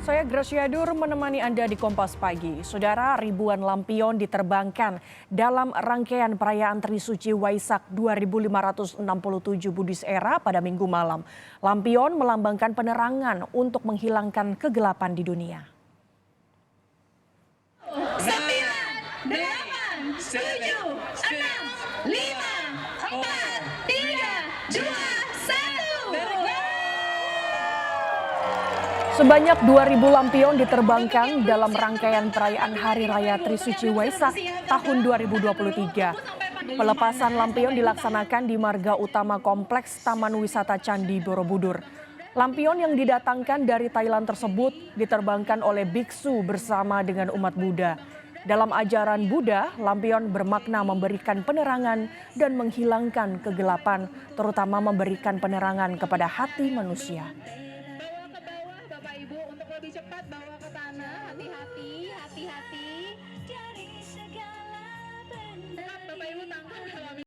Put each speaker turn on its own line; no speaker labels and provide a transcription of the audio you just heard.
Saya Gracia Dur menemani Anda di Kompas Pagi. Saudara, ribuan lampion diterbangkan dalam rangkaian perayaan Trisuci Waisak 2567 Buddhis Era pada Minggu malam. Lampion melambangkan penerangan untuk menghilangkan kegelapan di dunia.
9, 8, 7, 6, 5, 4, 3, 2, 1.
Sebanyak 2.000 lampion diterbangkan dalam rangkaian perayaan Hari Raya Trisuci Waisak tahun 2023. Pelepasan lampion dilaksanakan di marga utama kompleks Taman Wisata Candi Borobudur. Lampion yang didatangkan dari Thailand tersebut diterbangkan oleh biksu bersama dengan umat Buddha. Dalam ajaran Buddha, lampion bermakna memberikan penerangan dan menghilangkan kegelapan, terutama memberikan penerangan kepada hati manusia.
Bawa ke bawah Bapak Ibu untuk lebih cepat bawa ke tanah, hati-hati, hati-hati.